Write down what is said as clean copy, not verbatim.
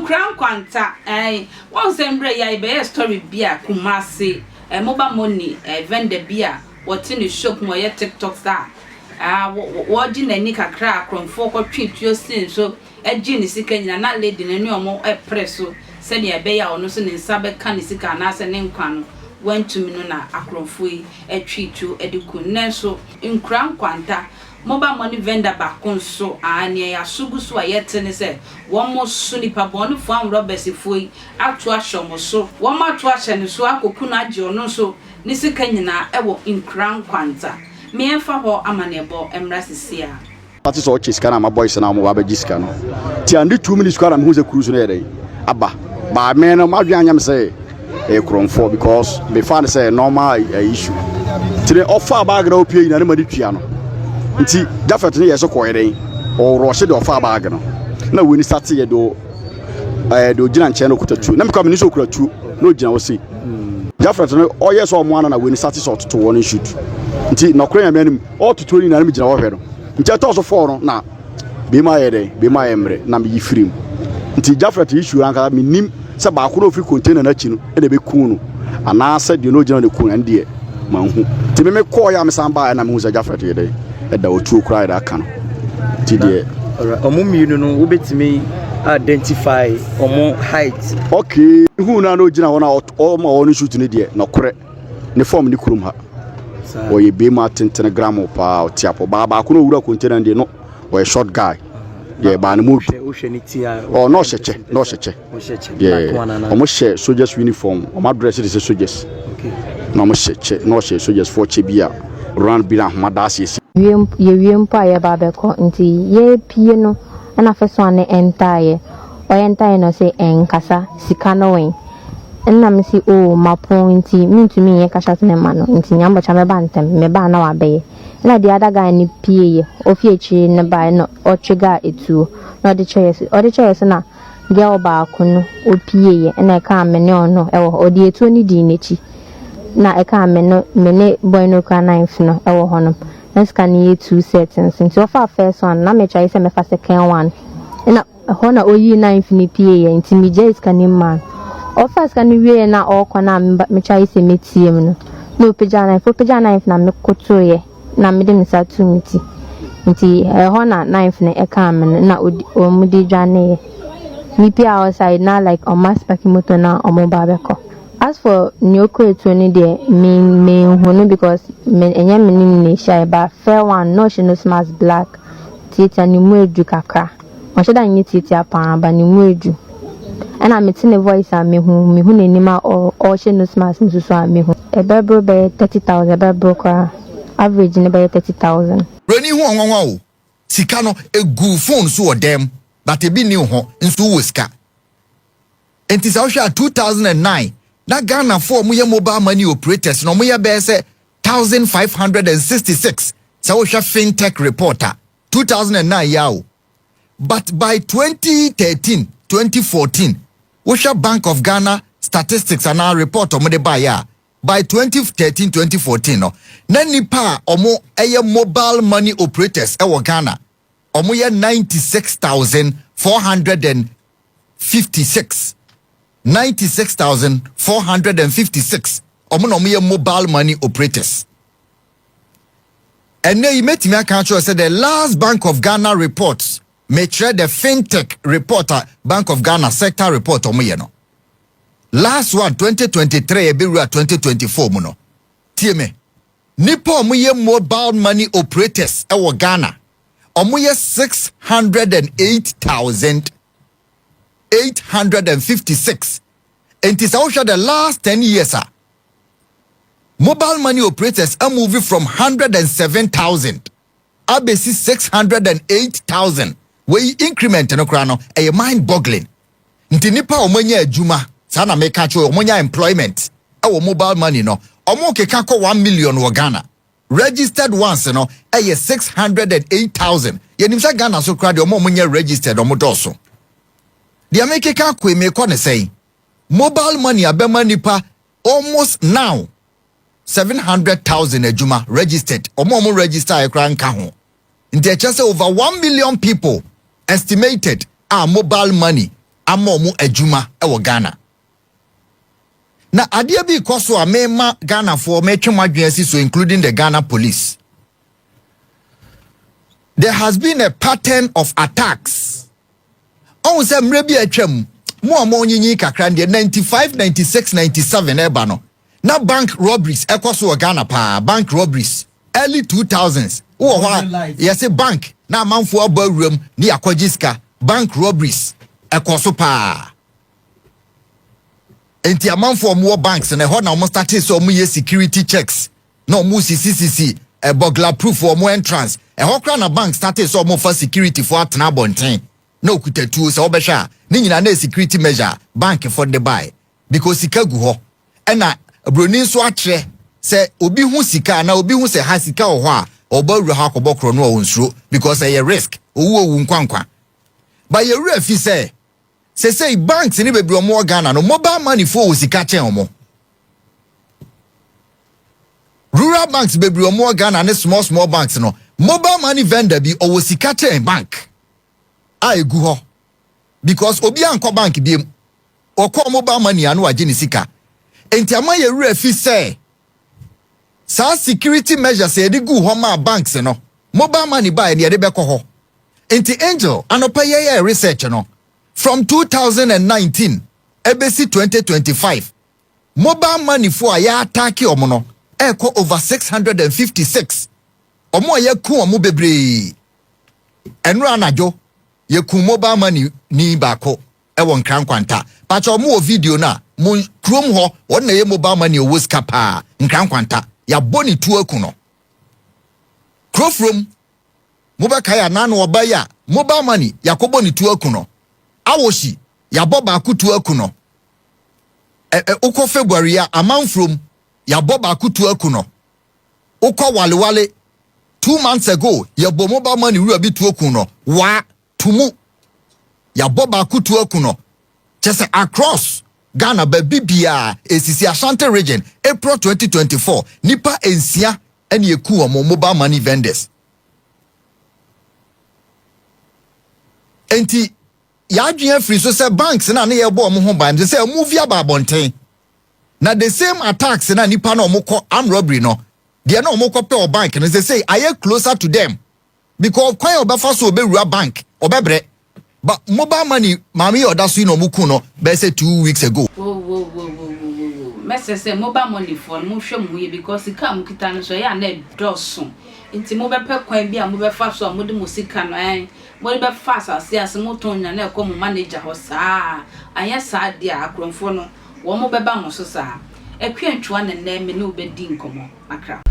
Nkrankwanta one sembre ya be story bia Kumasi mobile money vendor bia what in the shop mo ye TikTok star what di nani kakra akronfo ko twetwe sin so eji ni sika nyina na lady nani omo presso se ne be ya ono so ne nsa be ka ni sika na se ne nkwa no wantumi no na akronfo yi twetwe ediku nenso Nkrankwanta mobile money vendor back so ane ya sugu so ayete ne se won mo so nipa bonu fo am robesi foi atu ahwo so won ma atu ahye ne so akoku na age ono so ni sika nyina ewo Nkrankwanta me enfa ho amanebo emra sisia ati so chiska na my boys na mo ba jiska no ti andi 2 minutes kwara me hu se cruise no yere aba ba me no ma dwan nyam se e kronfo because me fan say normal issue ti offer bag na opie na ne ma di tua no nti Jafet ne yeso koyeren o roche de ofa bag no na weni start ye do do gina nche no kutatu na me kwa me so kuratu no gina wo se Jafet ne o yeso o mo ana na weni start so to won shoot nti no kran ya me anim o tutori na me gina wo hwe no nti to so for no na be ma yede be ma emre na me yifirim nti Jafet issue anka me nim se ba ko no fi container na chi no e de be kun no ana se de no gina de kun ande manhu nti me call ya me samba na me hu se Jafet yede da otu cry that can today omuminu no wobetimi identify omo height okay who na no gina wona o ma woni shoot ne de no kore ne form ni kurum ha o ye be ma 10 gram pa o tiapo ba ko no wura container de no o short guy yeah ba ne mo oh no cheche yeah omo she soldiers uniform o ma dress is soldiers okay no mo cheche no she soldiers for chebia run bi na homadase ye pa ye ba be ko nti ye pie no na feso ane entaye o entaye no se enkasa sika no wen na me si o mapo nti mintumi ye kasha tene ma no nti nyambo cha me ba ntem me ba na wa be na di ada ga ni pie ye o fie chi ne ba no o twega etu na de choice na girl ba kuno o pie ye na ka me ne ono e wo o di etu ni di nechi na e ka me no me ne boy no ka knife no e wo hono scan ye 2 settings into offer first one na me try say me for second one na hona oyi knife ni pie ye nti me je scan man offer scan we na okona me try say me tiem no pejana knife na me koto ye na me dem sa tu miti nti hona knife ne e ka me na o mu di dwane ye me pia outside na like on mass parking motor na o mo ba be ko. As for Nyoko Tony de me hunu because me enye me ni shy ba fair one no she no smash black tita ni mu edu kakra o she da nyi tita pa ba ni mu edu ana me tine voice a me hu ne nima o she no smash nso so a me hu e bebro be 30,000 bebro kwa average ne be 30,000 reni hu onwanwa o sika no egu phone so odem but e bi ni ho nso wo sika enti sa o hwa 2009 na Ghana for mu ye mobile money operators no mu ye be say 1566 so we share fintech reporter 2009 yawo but by 2014 we share Bank of Ghana statistics and our report omo de buy ya by 2014 no na nipa omo eye mobile money operators e wo Ghana omo ye 96,456 96,456 omo mobile money operators. And now you met me account said the last Bank of Ghana reports metre the fintech reporter Bank of Ghana sector report omo no. Last one 2023 ebiru 2024 mu no. Tie me. Nipa omo mobile money operators e wo Ghana. Omo 608,856. And it is also the last 10 years. Mobile money operators are moving from 107,000. Abesi 608,000. We increment no krano a mind boggling. Nti nipa omonya adwuma sana make cho omonya employment. Our mobile money no. Omo keka ko 1 million wo Ghana. Registered once no a 608,000. Yenimsa Ghana so krade omonya registered omodoso. The American kwe me ko ne say mobile money abema nipa almost now 700,000 ejuma registered omo register ekra nka ho nti eche say over 1 million people estimated are mobile money ama omu adwuma ewo Ghana. Na adeɛ bi kɔ so a mema Ghana for metwe madwen si so, including the Ghana police. There has been a pattern of attacks. On se mre bi atwam mo onyinyi kakra de 95, 96, 97 eba no. Na bank robberies ekɔ so Ghana pa, bank robberies early 2000s. Wo ho yes bank na amanfo abawuram ni akɔgiska bank robberies ekɔ so pa. Enti amanfo mo banks na ho na mo start so mo ye security checks na mo CCC burglar proof for mo entrance ho kra na bank start so mo for security for atena bonten na okutatu so obehwa ni nyina na security measure bank for the buy because sika gu ho na broni so akre se obi hu sika na obi hu se ha sika ho a obawura ha akobokro no wonsuro because e risk owu nkwankwa ba ye wura fi say banks ni bebre omo Ghana no mobile money for sika chen omo. Rural banks bebre omo Ghana ne small banks no mobile money vendor bi owo sika chen bank. A egu ho because obi anko bank biem okọ mobile money anu agye ni sika. Enti ama ye wura fi say sa security measures e de gu ho ma banks no mobile money buy ne de bekọ ho. Enti Angel anopa ye research no from 2019 ebesi 2025 mobile money for ya attack omo no eko over 656 omo ye ku omo bebre enro anajo ye ku mobile money ni bako ewo Nkrankwanta pacha omo o video na mo krom ho wona ye mobile money owo skapa Nkrankwanta ya boni tu aku no krofrom mobile ya nanu obaya mobile money yakobo ni tu aku no awoshi ya boba kutu akuno uko February ya amanfrom ya boba kutu akuno uko wale 2 months ago ya bo mobile money ru abi tu akuno wa tumu ya boba kutu akuno chese across Ghana bibia esisi Ashanti region April 2024 nipa ensia ene eku omo mobile money vendors enti ya dwen free so say banks na ye bo mo ho ban say movie ababonten na the same attacks na nipa na omukọ arm robbery no de na omukọ pe o bank no say I closer to them because kwan obefa so obewura bank obebre but mobile money mami oda so no omuku no be say 2 weeks ago. Message say mobile money for mo hwem huye because sika mo kita no so ya na doso nti mo bepe kwan bi a mo befa so mo de mo sika no mo be fast as mo ton nya na e ko mo manager ho saa anya saa dia akronfo no wo mo beba mo so saa e kwantwa na na me no be di nkomo akra